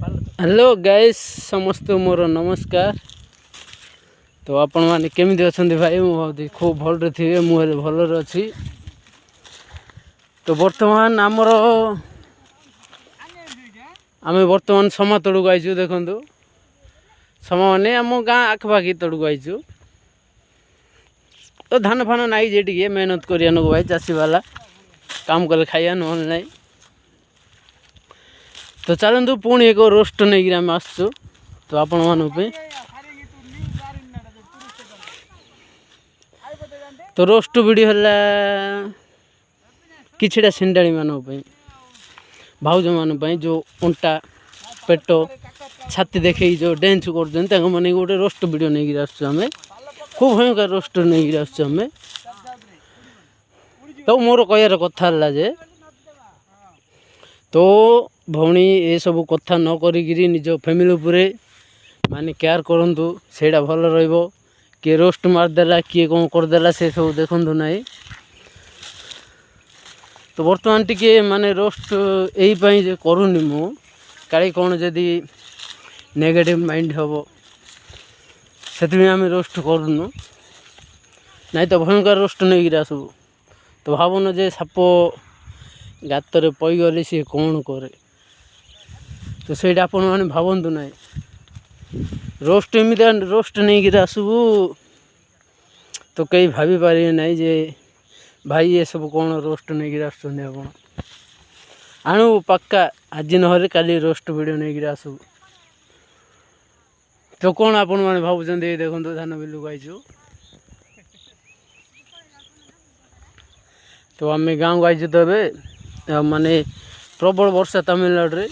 Hello guys समस्त मोर नमस्कार। तो आपण माने केमिति अछंती भाई मु खूब भल थे मुझे भल अच्छी। तो बर्तमान आमर आम बर्तमान समा तड़क आईचु देखु समा माने आम गाँ आखपाखी तड़क आईचु। तो धान फान नाई जे टे मेहनत करिया भाई चाषी वाला काम कले खाइया ना ना। तो चलतु पुणी एक रोस्ट नहीं आम आसचु। तो आपण मान तो रोस्ट वीडियो है किछड़ा सिंडाणी मान भाउज मान जो अंटा पेट छाती देखे जो डांस कर मैंने गोटे रोस्ट वीडियो नहीं आसमें खूब भयंकर रोस्ट नहीं आसमें। तो मोर कहर कथा जे तो भौणी ये सब कथा न करी निज फैमिली उपरे माने केयर करंतु सेटा भल रहिबो। किए रोस्ट मारदेला किए कौन करदेला से सब देखु ना। तो बर्तमान टिके माने रोस्ट यही करूनी मु काली कौन जदि नेगेटिव माइंड हम से आम रोस्ट करूनु नहीं तो भयंकर रोस्ट नहीं गिरा सब। तो भावन जे साप गातर पैगले सी कौन करे तो सहीटा आपण मैंने भावतु ना। रोस्ट एमती रोस्ट नहीं गिरा आसबू तो कई भाभी पारे ना जे भाई ये सब कौन रोस्ट नहीं गिरा आप आणु पक्का आज नहले काली रोस्ट वीडियो नहीं गिरा आसबू। तो कौन आपण मैंने भावुं देखो धान बिलू आईचु। तो आम गाँव को आईचु तो माने प्रबल वर्षा तमिलनाडु।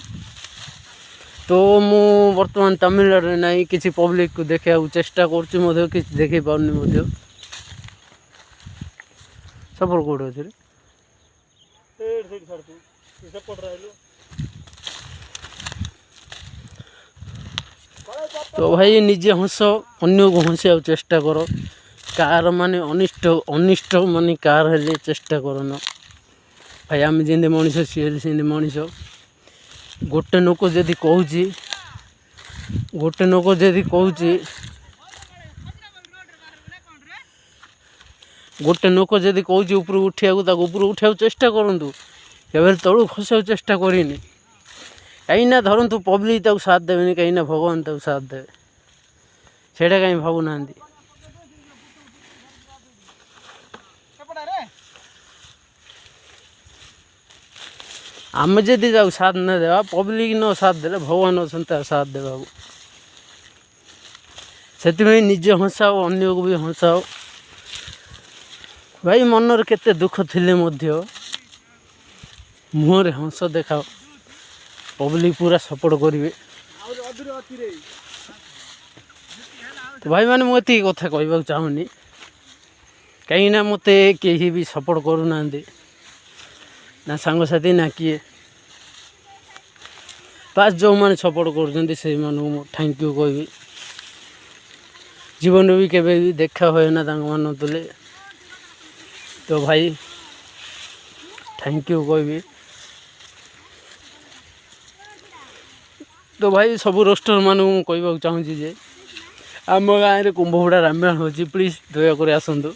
तो मु वर्तमान तमिलनाडु नहीं किसी पब्लिक को देखा चेष्टा कर देखे पार्नी सपोर्ट कौट अच्छे। तो भाई निजे हंस अन्य को हंसा चेष्टा कर कार माने अनिष्ट अनिष्ट माने कार हेले चेष्टा करना भाई आम जमी मनीष सी से मनीष। गोटे लोक जदि कहूँ गोटे लोक जदि कहूँ गोटे लोक जदि कहूँ ऊपर उठा ऊपर उठा चेष्टा करूँ केवल तलू खसा चेष्टा करनी कहीं धरतु पब्लिक तक साथ देवे कहीं भगवान तक साथ देवे सेटा कहीं भावुना। आम जदि जाऊ साथ न देवा पब्लिक न साथ दे भगवान अच्छा साथ दे बाबू से निजे हंसाओ अन्य को भी हंसाओ भाई मनर केते दुख थिले मध्य मुहरे हंस देखाओ पब्लिक पूरा सपोर्ट करेंगे। तो भाई मैंने मुझे कथा कहवाक चाहूनी कहीं मत कहीं भी सपोर्ट करूना ना सांगसाथी ना किए पास जो मैंने सपोर्ट कर थैंक यू कहि जीवन भी केवे भी देखा हुए ना मान तुले। तो भाई थैंक यू कहि। तो भाई सब रोस्टर मान कहवाक चाहूँगी जे आम गाँव में कुंभबुड़ा रामायण हो प्लीज दयाकोरी आसतु।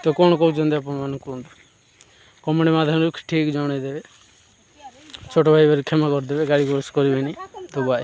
तो कौन कहते आप कहतु कमेंट माध्यम ठीक जनईदेवे छोट भाई क्षमा करदे गाड़ी गोस करें। तो बाय।